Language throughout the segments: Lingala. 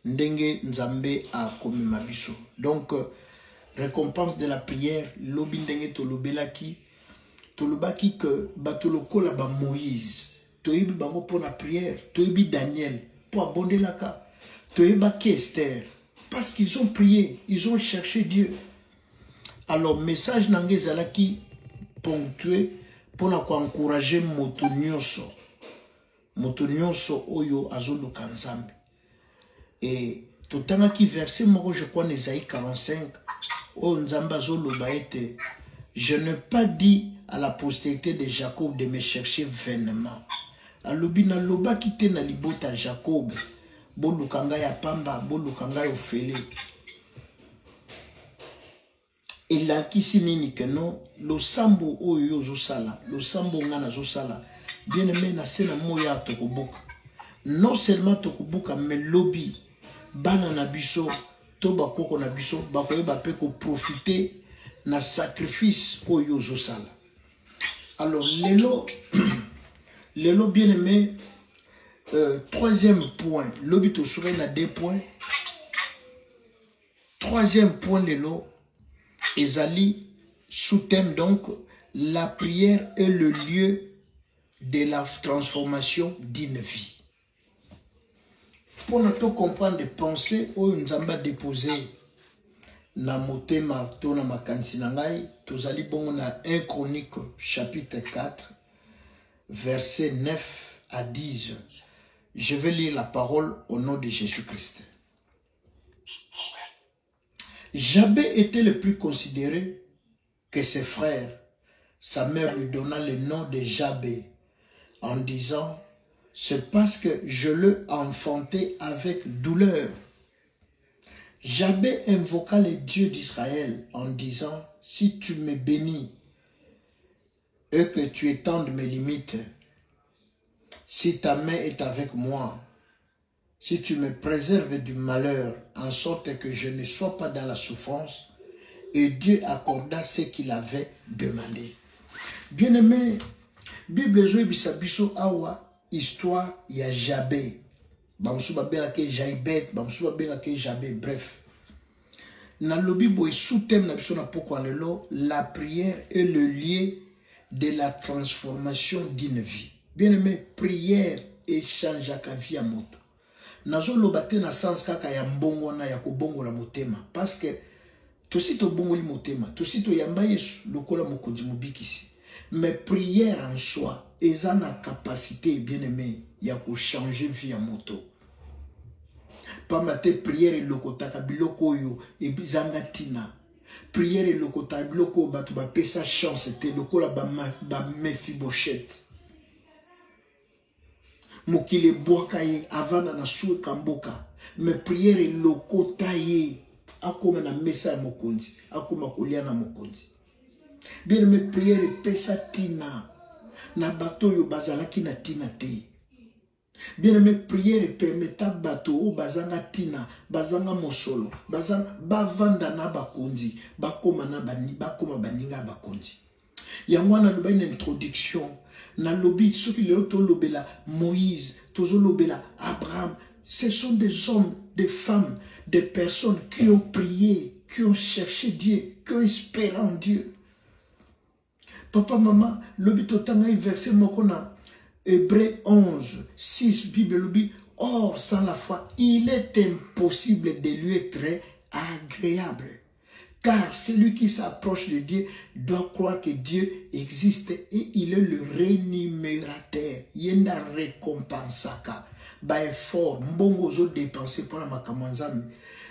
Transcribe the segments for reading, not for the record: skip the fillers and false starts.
ndenge nzambe a komema biso. Donc récompense de la prière lobi ndenge tolobelaki que batolokola ba Moïse toyebi bango pour la prière, toyebi Daniel pour abondelaka, toyebaki Esther parce qu'ils ont prié, ils ont cherché Dieu. Alors message nange ezalaki ponctué pour encourager moto nyonso oyo azoluka nzambe. Et totangaki verset moko je crois Ésaïe 45 oyo nzambe azoloba ete je n'ai pas dit à la postérité de Jacob de me chercher vainement. Alobi na loba kite na libota Jacob bolukanga ya pamba bolukanga ya ofele. Et là qui signifie que non lo sambo oyo zosala lo sambo ngana zosala bien aimé na sena moya tokobuka. Non seulement tokobuka mais lobby bana na biso to bakoko na biso bakoyeba pe ko profiter na sacrifice oyo zosala. Alors lelo bien aimé troisième point lobby to souris na 2 points. Troisième point lelo ezali sous-thème donc la prière est le lieu de la transformation d'une vie. Pour nous comprendre des pensées où nous avons déposé na motema to na makanisi na ngai tozali bongo na 1 Chronique chapitre 4 verset 9 à 10. Je vais lire la parole au nom de Jésus-Christ. Jabé était le plus considéré que ses frères. Sa mère lui donna le nom de Jabé en disant « C'est parce que je l'ai enfanté avec douleur. » Jabé invoqua le Dieu d'Israël en disant « Si tu me bénis et que tu étendes mes limites, si ta main est avec moi, si tu me préserves du malheur, en sorte que je ne sois pas dans la souffrance, et Dieu accorda ce qu'il avait demandé. » Bien-aimé, Bible zo ebisa biso awa histoire ya Jabé. Bamsu babengaki Jaibet, bamsu babengaki Jabé, bref. Na lobi boy sous-thème na biso na pokwa lelo, la prière est le lieu de la transformation d'une vie. Bien-aimé, prière échange ka vie à moto. Nazo lobate na sens kaka ya mbongo na ya kobongola motema parce que tosi to bongoli motema, tosi to yamba Yesu lokola mokonzi mobikisi. Mais prière en soi, eza na capacité bien-aimé ya ko changer vie à moto. Pamate prière lokotaka biloko yo ebizanga tina. Prière lokotaka biloko batu ba pesa chance te lokola ba Mephibosheth. Mokile boaka ye avana na suwe kamboka. Mais prière lokota ye akoma na mesa ya mokonzi, akoma kolia na mokonzi. Bien aimé, prière pesa tina na bato yo bazalaki na tina te. Bien aimé, prière permetta bato o bazanga tina, bazanga mosolo, bazanga bavanda na bakonzi, bakoma na bakoma baninga bakonzi. Yangwana loba une introduction na lobi soki lelo to lobela Moïse, tozo lobela Abraham, ce sont des hommes, des femmes, des personnes qui ont prié, qui ont cherché Dieu, qui ont espéré en Dieu. Papa, maman, lobi totanga verset mokona Hébreux 11, 6, Bible lobi, or sans la foi, il est impossible de lui être agréable. Car celui qui s'approche de Dieu doit croire que Dieu existe et il est le rémunérateur. Yenda récompensaka. Ba effort, mbongo zo dépenser pour la makamanzami.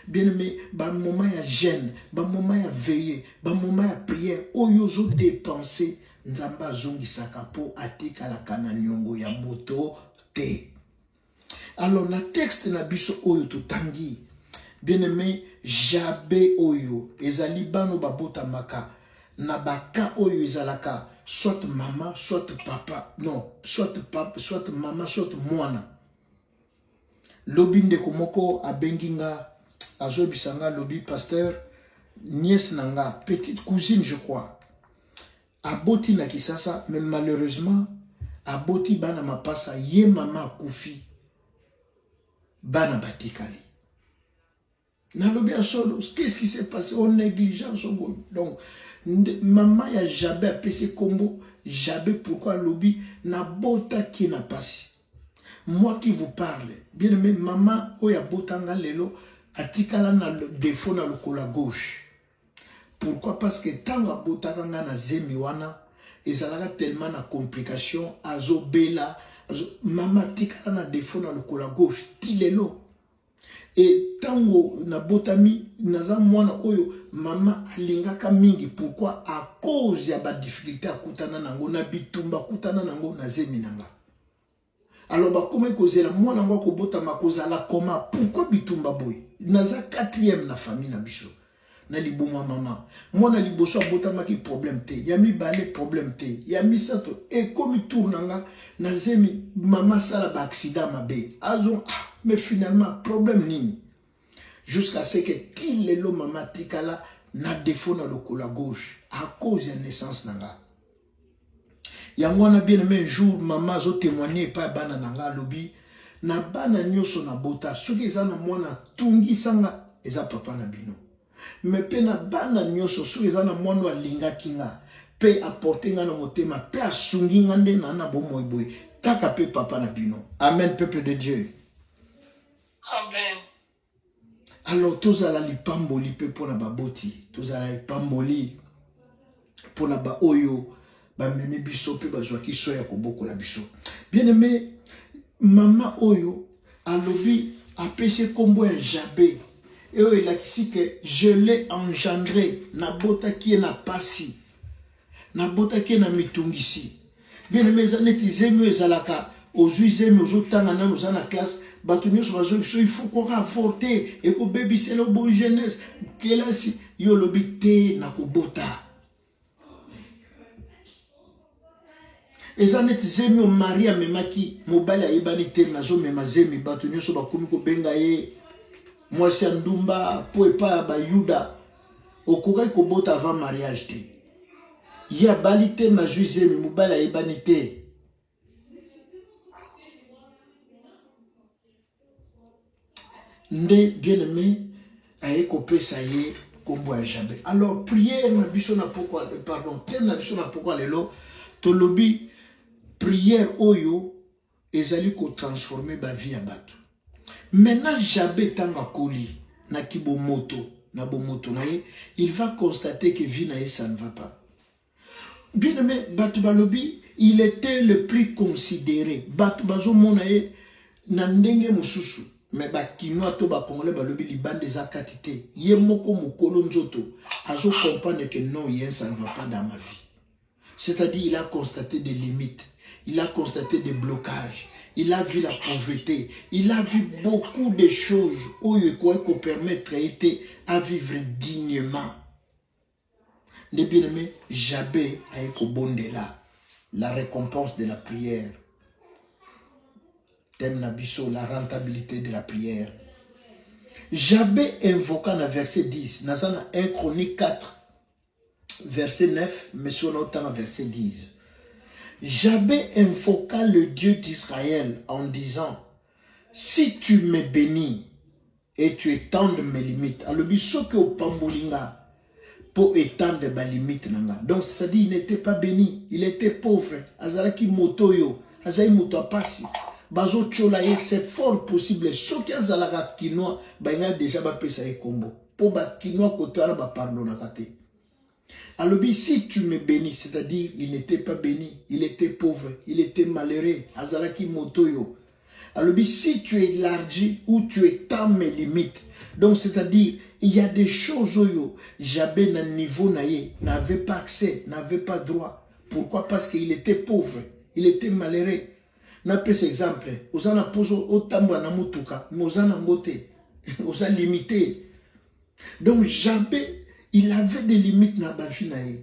Bien aimé, ba moment ya jeûne, ba moment ya veiller, ba moment ya prière, oyo zo dépenser, nzamba zongi sakapo atika la kananyongo ya moto te. Alors na texte na biso oyo tutangi. Bien aimé, Jabé oyo, ezali bano babota maka, na baka oyo ezalaka, soit maman, soit papa, non, soit papa, soit maman, soit mwana. Lobi ndeko moko abenginga, azobisanga lobi pasteur, nièce nanga, petite cousine je crois, aboti na kisasa, mais malheureusement, aboti bana mapasa, ye mama kufi, bana batikali. Qu'est-ce qui s'est passé? On négligence. Donc, maman ya Jabé a payé combo. Jabé, pourquoi lobby na bota qui n'a pas si. Moi qui vous parle, bien aimé, maman, oya botanga lelo, atikala na le défaut na le cola gauche. Pourquoi? Parce que tant que botanga na zemi wana, ezalaka tellement na complication, azo bela, maman tikala na défaut na le cola gauche, tilelo. Et tango na botami naza mwana oyo mama alingaka mingi. Pourquoi? À cause ya ba difficulté akutana nango na bitumba kutana nango na zemi nanga. Alors ba comment kozela mwana ngo ko botama kozala koma? Pourquoi bitumba boy? Naza 4e na famille na biso. Na libuma mama. Mwana liboso botama ki problème te. Yami balé problème te. Yami sato et comme tournanga na zemi mama sala ba accident mabe. Azon mais finalement problème nini. Jusqu'à ce que qu'il le mama tikala na défaut na le cola gauche à cause de la naissance nanga. Yangwana bien aimé un jour maman zo témoigner pas bana nanga lobi na bana nyoso na bota soki ezana mwana tungi sanga eza papa na bino. Mais pe na bana nyoso soki ezana mwana alinga kinga pe apporter nga na motema pe asungi nga nde na bomoy boy kaka pe papa na bino. Amen peuple de Dieu. Amen. Alors tozala lipamboli pe pona baboti, tozala lipamboli pona ba oyo ba meme biso pe bazwaki soya koboko la biso. Bien aimé, mama oyo alobi apese kombo ya Jabé. Et oyo elakisi que je l'ai engendré na bota qui est na pasi. Na bota qui est na mitungisi. Bien aimé, zaneti zemi ezalaka ozui zemi ozotanga na ozana classe. Il faut qu'on avorter et qu'on baby c'est le bon jeunesse. Quelle si yo lobité na kobota. Et ça net zemi o Maria memaki mobile ya ibanité na zo mema zemi batu nyoso bakomi ko benga ye moi c'est ndumba po epa ba Yuda okoka ko bota avant mariage te. Ya balité ma zemi mobile ya ibanité. Nde bien aimé aye kopesa ye kombo ya Jabé. Alors prière na biso na pourquoi pardon thème na biso na pourquoi lelo to lobi prière oyo ezali ko transformer ba vie ya bato. Maintenant Jabé tanga koli na kibomoto na bomoto na ye, il va constater que vie na ye ça ne va pas. Bien aimé bato balobi il était le plus considéré. Bato bazo mona ye na ndenge mususu. Mais ba kinois to ba congolais ba lobi liban des akatité ye moko mokolo njoto azo comprendre que non yen ça ne va pas dans ma vie. C'est-à-dire il a constaté des limites, il a constaté des blocages, il a vu la pauvreté, il a vu beaucoup de choses où il quoi qu'on permettre à vivre dignement. Les bien-aimés, Jabé a été là, la récompense de la prière. Thème Nabiso, la rentabilité de la prière. Jabé invoqua dans verset 10, dans 1 Chronique 4, verset 9, mais sur notre verset 10. Jabé invoqua le Dieu d'Israël en disant, si tu me bénis et tu étends mes limites, alors biso que au pambolinga pour étendre mes limites nanga. Donc c'est-à-dire il n'était pas béni, il était pauvre. Azalaki motoyo, azali moto apasi. Bazo cholaye, c'est fort possible. Ceux qui ont la quinoa, ils ont déjà payé combo. Pour ba quinoa côté là, ba pardon nakate. Alors si tu me bénis, c'est-à-dire il n'était pas béni, il était pauvre, il était malheureux. Azalaki motoyo. Alors si tu élargis ou tu étends mes limites, donc c'est-à-dire il y a des choses où Jabé na niveau naye n'avait pas accès, n'avait pas droit. Pourquoi? Parce qu'il était pauvre, il était malheureux. Na pese exemple, ozana pozo otambwa na mutuka, mozana ngote, oza limité. Donc Jabé, il avait des limites na bafi na ye.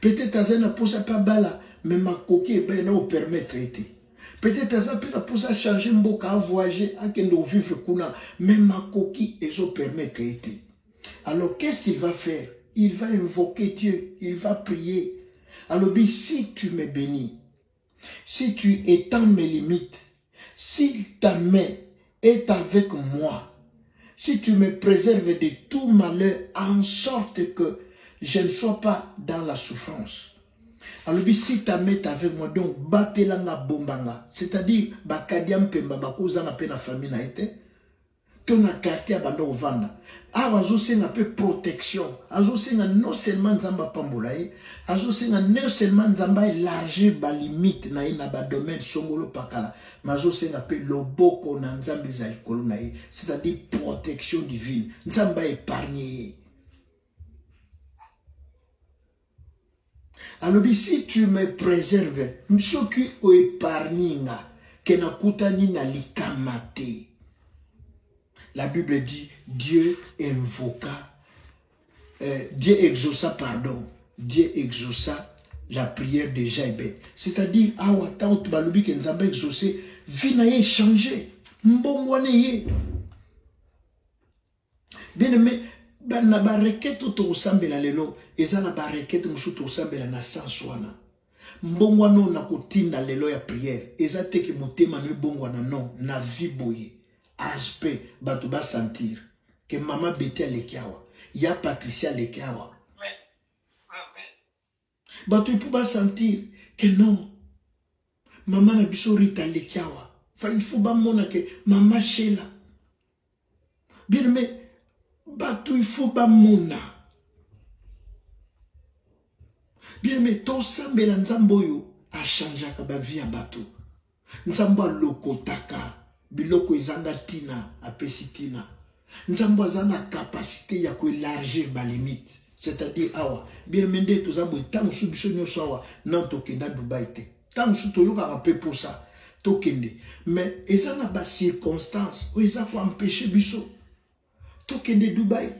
Peut-être azana posa pas bala, mais ma coquille ben na permettre traiter. Peut-être azana posa changer mboka, voyager, à kendo vivre kuna, mais ma coquille ezo permettre traiter. Alors qu'est-ce qu'il va faire? Il va invoquer Dieu, il va prier. Alors si tu me bénis, si tu étends mes limites, si ta main est avec moi, si tu me préserves de tout malheur, en sorte que je ne sois pas dans la souffrance. Alors, si ta mère est avec moi, donc, batelanga bombanga. C'est-à-dire, bakadiam pemba, bakozanga pe na famille na été. Ton a quartier abandon au vanda. Azo senga peu protection. Azo senga non seulement nzamba pambolaye. Azo senga non seulement nzamba élargir ba limite na ina ba domaine songolo pakala. Mais azo senga peu loboko na nzambe za likolo na ye. C'est-à-dire protection divine. Nzamba épargné. Alors si tu me préserves, msoki o épargninga ke na kutani na likamate. La Bible dit, Dieu exauça la prière de Jaïbet. C'est-à-dire, tant que balubi que nous avons exaucé, vie n'a changé. Mbongwane ye. Bien aimé, na ba requête to sambela lelo, eza na ba requête musu to sambela na sanswana. Mbongwano na kotinda lelo ya prière, eza te ke motema no bongwana non, na vie boye. Aspect, bato ba sentir que maman Betty lekiawa, ya Patricia lekiawa. Bato pou ba sentir que non, maman na biso Rita lekiawa. Il faut ba mona que maman Sheila. Bien mais bato il faut ba mona. Bien mais to sambela nzambo yo a changé ka ba vie ya bato. Nzambo lokotaka. Biloko izanga tina apesi tina. Nzambo azana capacité ya ko élargir ba limite. C'est-à-dire awa bien mende to zambo tangu su biso nyoso awa nan to kenda Dubai te. Tangu su to yoka rapé pour ça. To kende. Mais ezana ba circonstance o eza ko empêcher biso. To kende Dubai.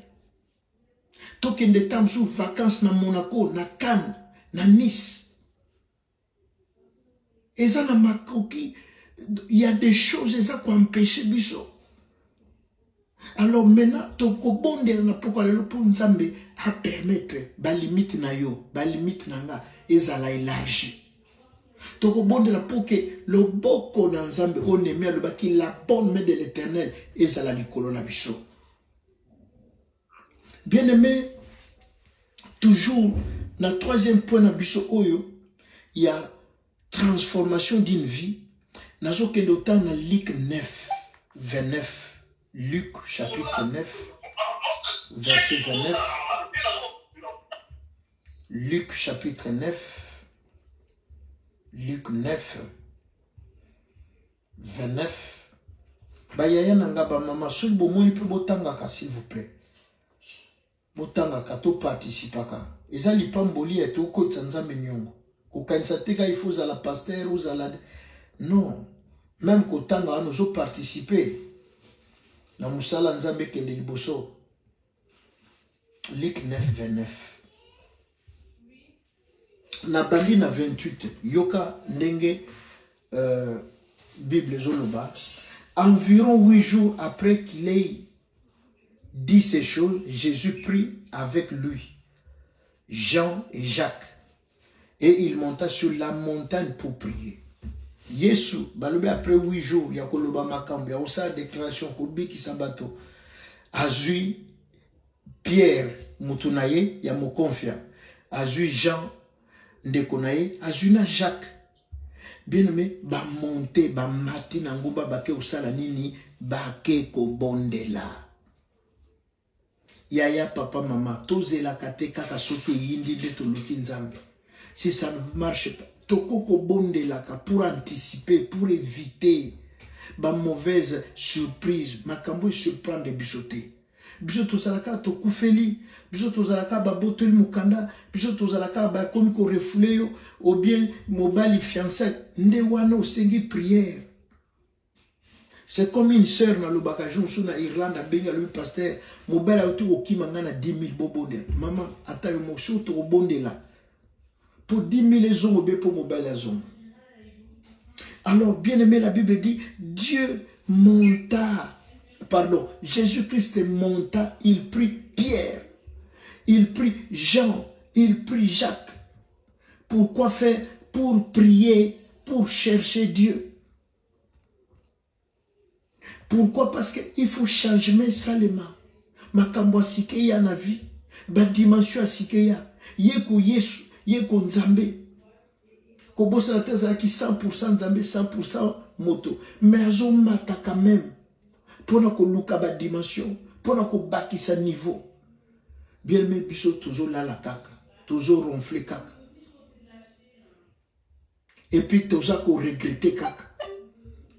To kende tangu su vacances na Monaco, na Cannes, na Nice. Ezana makoki. Il y a des choses qui ont empêché Bisso. Alors maintenant, toko bonde na pourquoi le pour nzambe à permettre ba limite na yo, ba limite na nga ezala élargi. Toko bonde la pour que le boko na nzambe on aime le baki la bonne main de l'Éternel ezala likolo na biso. Bien aimé, toujours na troisième point na biso oyo, il y a transformation d'une vie. Nazo ke l'autant na Luc 9, 29. Luc chapitre 9, verset 29. Luc chapitre 9. Luc 9, 29. Bayaya nanga ba mama soki bomoni pe botangaka s'il vous plaît. Botangaka to participaka. Eza lipamboli eto kotsa nzambe nyongo. Kokanisa teka il faut la pasteur ou la. Non, même quand nous avons participé dans Moussala Nzambe Kende Liboso, Luc 9, 29. Nabali na 28, Yoka Ndenge Bible Zoloba. Environ 8 jours après qu'il ait dit ces choses, Jésus prit avec lui Jean et Jacques et il monta sur la montagne pour prier. Yesu, balobe après 8 jours, ya koloba makambo, ya osa déclaration kobiki sabato. Azui Pierre mutunaye ya mokonfia. Azui Jean ndekonaye, azui na Jacques. Bien aimé, ba monte, ba mati na nguba bake osala nini, bake ko bondela. Yaya papa mama, tozela kate kaka soki yindi de toluki nzambe. Si ça ne marche pas, toko bondelaka pour anticiper, pour éviter ba mauvaise surprise, makambo surprendre bichoté. Biso tozalaka tokufeli, biso tozalaka ba boteli mukanda, biso tozalaka ba komi ko refoulé yo ou bien mobali fiancé, nde wana osengi prière. C'est comme une sœur na lobaka jonso na Irlande a benga le pasteur, mobali auto okimanga na 10 000 bobonde. Maman, ata yo mosu to bondela. Pour 10 000 hommes pour mobile zone. Alors, bien aimé, la Bible dit, Dieu monta, pardon, Jésus-Christ monta, il prit Pierre, il prit Jean, il prit Jacques. Pourquoi faire? Pour prier, pour chercher Dieu. Pourquoi? Parce qu'il faut changer salema. Makambo sikeya na vie. Ba dimension sikeya. Yeko Yesu, yeko Nzambe. Kobosa la tête qui 100% Nzambe, 100% moto. Mais azo mata quand même. Pour na ko luka ba dimension, pour na ko baki sa niveau. Bien mais biso toujours là la kaka, toujours ronfler kaka. Et puis toujours ko regretter kaka.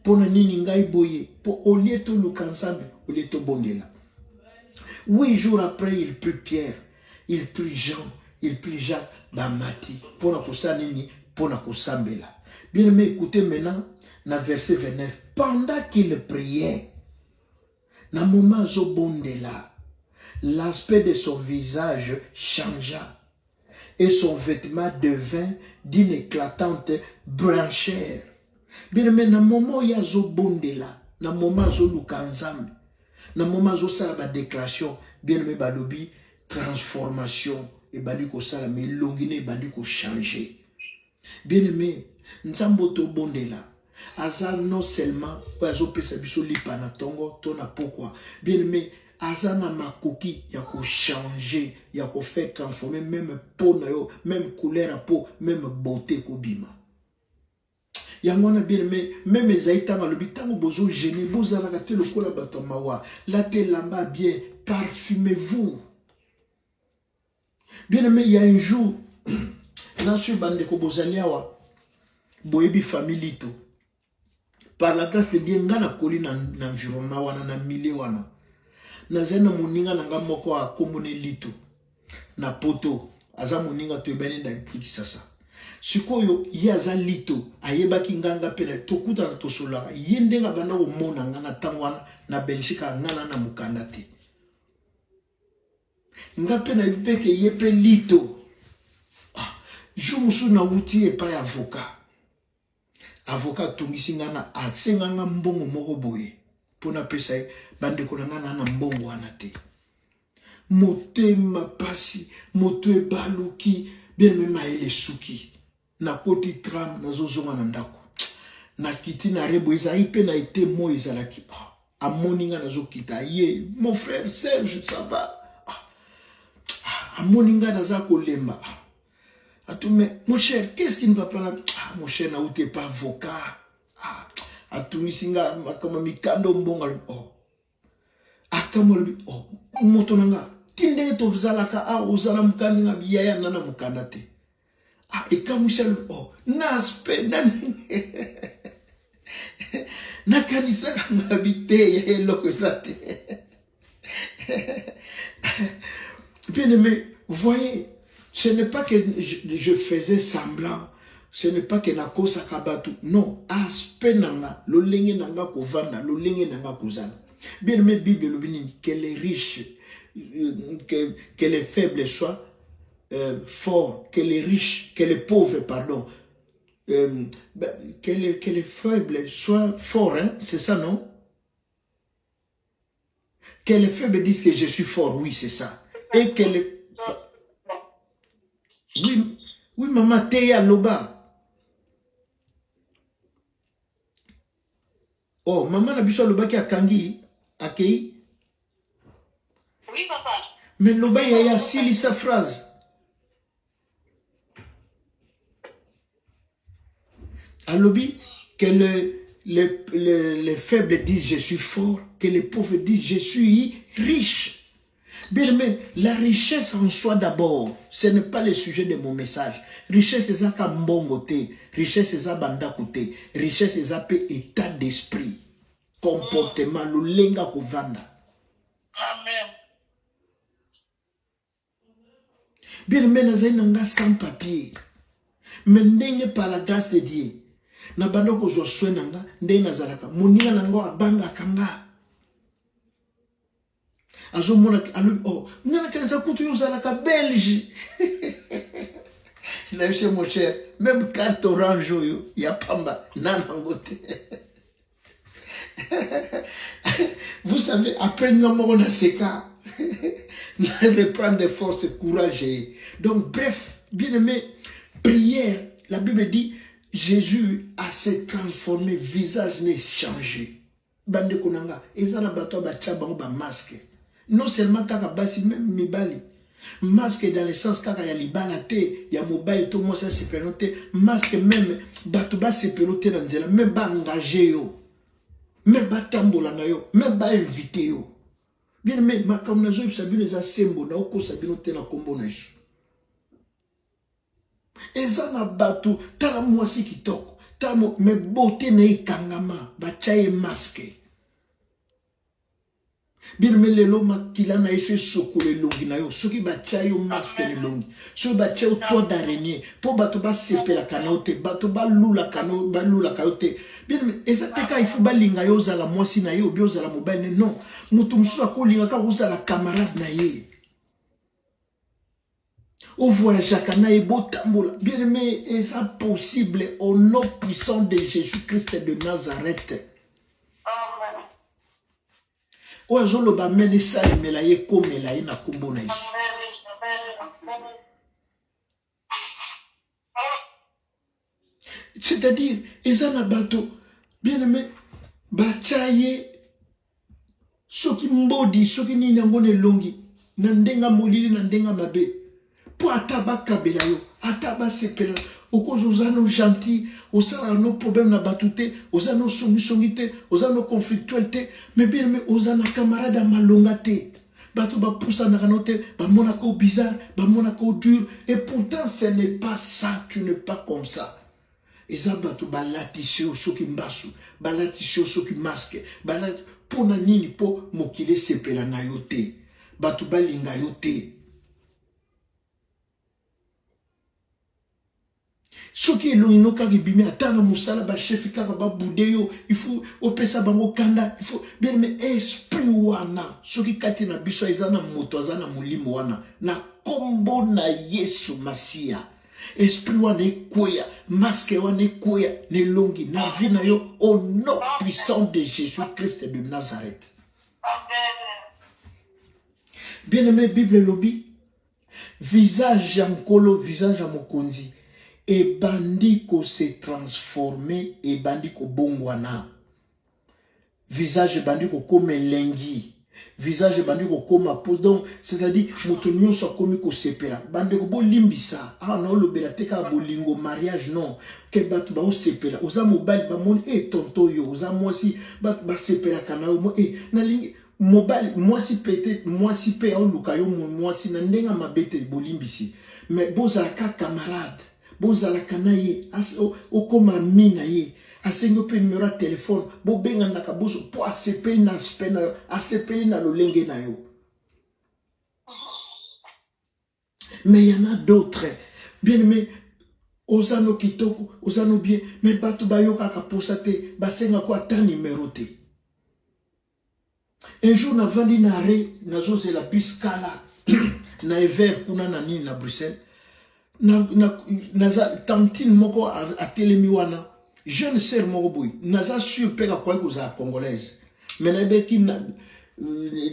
Pour na nini ngai boye, pour au lieu to luka ensemble, au lieu to bondela. 8 jours après, il prit Pierre, il prit Jean, il prit Jacques, Bamati, pour na kosa nini, pour na kosambela. Bien aimé, écoutez maintenant, dans verset 29, pendant qu'il priait, dans le moment où bondela, l'aspect de son visage changea et son vêtement devint d'une éclatante blancheur. Bien aimé, dans le moment où il y a bondela, dans le moment où il y a dans le moment où ça la déclaration, bien aimé balobi, transformation, et badi ko ça la mais longine badi ko changer. Bien aimé, nzamboto bondela, aza non seulement oyazo pesa biso lipa na tongo tona pourquoi. Bien aimé, aza na makoki ya ko changer, ya ko faire transformer même peau na yo, même couleur à peau, même beauté ko bima. Yangwana bien aimé, même Ezaïta malobi tango bozo gêné, bozala kate le kola bato mawa, la te lamba bien, parfumez-vous. Bien aimé, il y a un jour, dans ce bande ko bozaliawa, boyebi famille to. Par la grâce de Dieu, ngana koli na environnement wana na milieu wana. Na zena moninga nanga moko a komone lito na poto, aza moninga to ebene da ipiki sasa. Sikoyo yaza lito ayebaki nganga pena tokuta na tosola yende nga banda omona ngana tangwana na Belgique ngana na mukanda te nga pena bipeke yepe lito jumusu na uti e pa avocat tungisi ngana atsenga nga mbongo moko boye pona pesa bande ko ngana na mbongo wana te motema pasi moto e baluki bien même ele suki na koti tram na zozonga na ndako na kiti na rebo ezai pe na été mo ezalaki a moninga na zo kita ye mon frère Serge ça va a moninga na za kolemba atume mon cher qu'est-ce qui ne va pas là mon cher na ute pas avocat atumisinga makama mikando mbonga akamo moto nanga tinde to vzalaka ozala mukandinga biyaya nana mukanda te et comme Michel, n'aspect, n'a kanisa habité, et l'ocosate. Bien aimé, voyez, ce n'est pas que je faisais semblant, ce n'est pas que na kosa kabatu, non, aspect nanga, lo lenge nanga kovanda, lo lenge nanga kozana. Bien aimé, Bible le béni, que les riches, que les faibles soient forts, que les riches, que les pauvres, pardon, que les faibles soient forts, hein? C'est ça, non? Que les faibles disent que je suis fort, oui, c'est ça. Et que les... Oui, oui, maman, Théa Loba. Oh, maman n'a besoin de Loba qui a Kangi, Akei. Oui, papa. Mais Loba, il y a sa phrase. À l'objet, que les faibles disent je suis fort, que les pauvres disent je suis riche. Bien aimé, la richesse en soi d'abord, ce n'est pas le sujet de mon message. Richesse c'est ça kambongote, richesse c'est ça bandakote, richesse c'est ça état d'esprit, comportement, le lenga kovanda. Amen. Bien aimé, nous avons sans papier, mais n'est pas la grâce de Dieu. Na bando ko zo swenanga ndé nazalaka moninga nango abanga kanga azo mona alu ngana kanza kutu yo zalaka belge na chez mon cher même carte orange yo ya pamba nanangote. Vous savez après ngamo na seka na reprendre des forces courage. Donc bref, bien aimé, prière, la Bible dit Jésus a se transformé, visage n'est changé. bande konanga ezana bato ba tchabango ba masque non seulement kaka basi même mibali masque dans le sens kaka ya libala te ya mobile to mo ça sepéloté masque même bato ba sepéloté na nzela même ba engagé yo même ba tambola na yo même ba invité yo bien mais makamna zo sabino za sembo na oko sabino te na kombo na Yesu ezana bato tala mwasi kitoko tala me beauté na ikangama ba chaye masque bien mais lelo makila na Yesu sokole longi na yo soki ba chaye masque le longi so ba chaye to d'araignée po bato ba sepela kanote bato ba lula kano ba lula kayote bien mais ezateka il faut ba linga yo za la mwasi na yo bio za la mobile non mutu musu akolinga ka uza la camarade na ye au voyage à Cana et Botambola. Bien aimé, est-ce possible au nom puissant de Jésus-Christ de Nazareth? Amen. Ou je le bamene ça et melaye comme melaye na kumbo na isu. C'est-à-dire, ils ont un bateau. Bien aimé, bachaye, soki mbodi, soki ni nangone longi, nandenga molili, nandenga mabe. Pour ataba kabela yo, ataba sepela, oko ozano gentil, osala no problème na batute, ozano songi-songite, ozano conflictualité, mais bien mais ozana camarade à malonga te. Bato ba poussa na ranote, ba monako bizarre, ba monako dur, et pourtant ce n'est pas ça, tu n'es pas comme ça. Eza bato ba latisio soki mbasu, ba latisio soki masque, ba pour na nini po mokile sepela na yo te. Bato ba linga yo te. Ce qui est l'oino kaki bimi atanga musala ba chef kaka ba boudeyo il faut opesa bango kanda il faut bien mais esprit wana ce qui kati na biso ezana moto azana mulimo wana na kombo na Yesu Masia esprit wana ekoya masque wana ekoya ne longi na vie na yo au nom puissant de Jésus-Christ de Nazareth. Bien aimé Bible lobby visage ya mkolo visage ya mokonzi et bandi ko se transformer et bandi ko bongwana visage bandi ko comme lengi visage bandi ko comme pose donc c'est-à-dire moto nyonso komi ko sepela bandi ko bolimbisa ah non lo bela teka bolingo mariage non ke batu ba o sepela oza mobile ba mon et tonto yo oza moi si ba sepela kana mo et na lingi mobile moi si peut-être moi si pe au lukayo moi si na ndenga mabete bolimbisi mais boza ka camarade bozala kanaye o koma mina ye asengo pe numéro de téléphone bo benga ndaka bozo po asepe na spena asepe na lolenge na yo mais il y en a d'autres bien aimé ozano kitoko ozano bien mais batu bayoka ka posate basenga ko ata numéro te un jour na vandi na re na zoze la biskala na ever kuna na nini na Bruxelles naza tantine moko a telemi wana jeune sœur moko boy naza sur peka kwa koza congolaise mais na beki na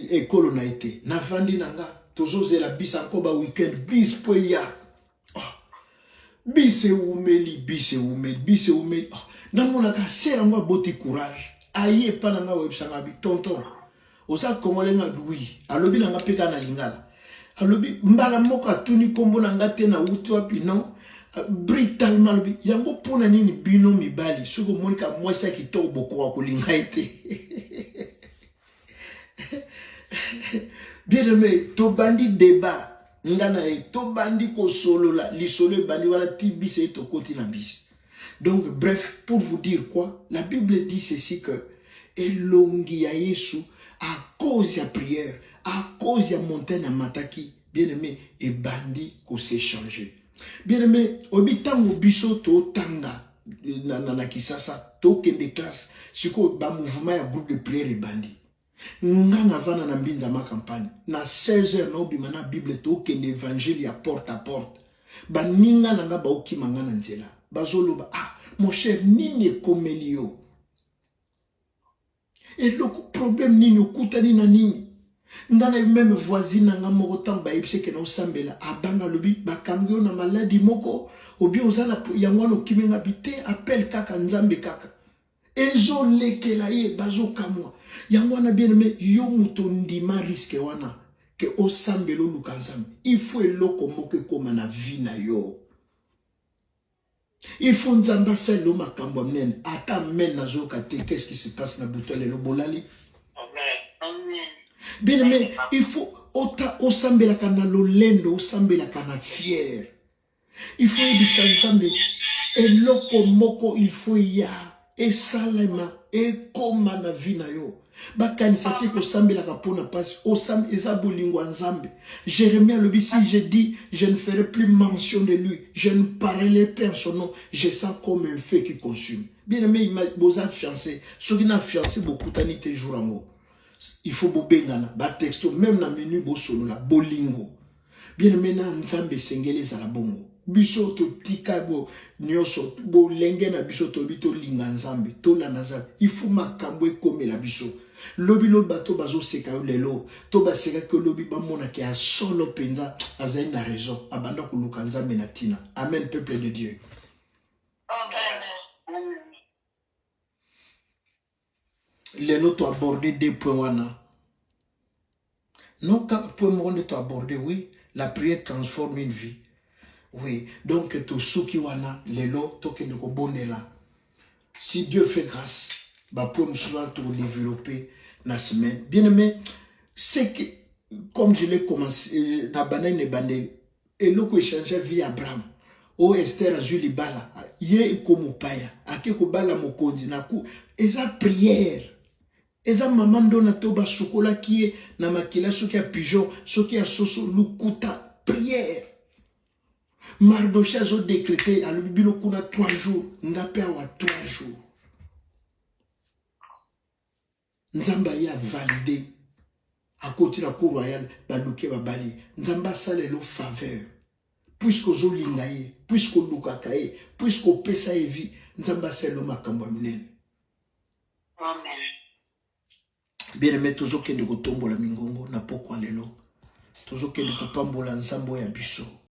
école na été na vandi nanga tozoze la bis encore ba weekend bis poya bis umeli na mona ka sœur ngo boti courage aye pa nanga websanga bi tonton osa congolais na oui alobi nanga peka na lingala alobi mbala moko atuni kombo na ngate na utu wapi non brutalement alobi yango pona nini bino mibali soko monika mwasa kitoko boko kolinga ete bien aimé to bandi débat ngana to bandi ko solo la li solo bandi wala tibise to koti na bis donc bref pour vous dire quoi la Bible dit ceci que elongi ya Yesu à cause ya prière à cause ya montagne à Mataki, bien aimé, et bandi qu'on s'est changé. Bien aimé, obitango biso to tanga na kisasa to kende classe, siko ba mouvement ya groupe de prière et bandi. Nga na vana na mbinza ma campagne, na 16h na obi mana Bible to kende évangile ya porte à porte. Ba ninga nanga ba okimanga na nzela. Bazoloba ah mon cher nini komeli yo. Et le problème nini okutani na nini. Ndana même voisine nga moko tamba ipse ke na osambela abanga lobi bakangyo na maladie moko obi ozana yangwano kimenga bite appel kaka nzambe kaka ezo lekela ye bazo kamwa yango wana bien aimé yo muto ndima risque wana ke osambelo lukanzambe il faut eloko moko ekoma na vie na yo il faut nzamba selo makambo mnene ata men nazoka te qu'est-ce qui se passe na butole lo bolali Amen. bien aimé il faut osambela kana lolendo osambela kana fier il faut ebisa nzambe eloko moko il faut ya esalema ekoma na vie na yo bakanisa te kosambelaka mpona pasi osambi eza bolingo ya nzambe. Jérémie alobi si je dis je ne ferai plus mention de lui, je ne parlerai plus en son nom, je sens comme un feu qui consume. Bien aimé, boza fiancé soki na fiancé bokutani te jour yango il faut bobengana ba texto même na menu bosolola bolingo. Bien aimé, na nzambe esengeli ezala bongo biso totika bo nyonso bo lenge na biso tobito linga nzambe tolanda nzambe il faut makambo ekomela biso lobi bato bazo seka yo lelo to baseka ke lobi bamona ke a solo penza azali na raison abanda koluka nzambe na tina. Amen, peuple de Dieu. Amen. Lelo to aborder des points wana non quand point monde to aborder oui la prière transforme une vie. Oui, donc tout ce qui wana lelo to kende ko bonela. Si Dieu fait grâce, bah pour nous souvent tout développer la semaine. Bien aimé, c'est que comme je l'ai commencé na banane bande et loko échanger vie Abraham. O Esther a juli bala ye comme paya ake ko bala mokonzi na ku eza prière. Eza maman dona toba chocolat qui est na makila soki a pigeon soki a soso lukuta prière. Mardoché a décrété à l'ubilo kuna 3 jours, ngapé awa 3 jours. Nzamba ya validé à côté de la cour royale baluke babali. Nzamba sale lo faveur. Puisque zo lingaye, puisque lukakaye, puisque pesa evi, nzamba sale lo makambo minen. Amen. Bien aimé toujours que de kotombola mingongo na pokwa lelo. Toujours que de kopambola nzambo ya biso.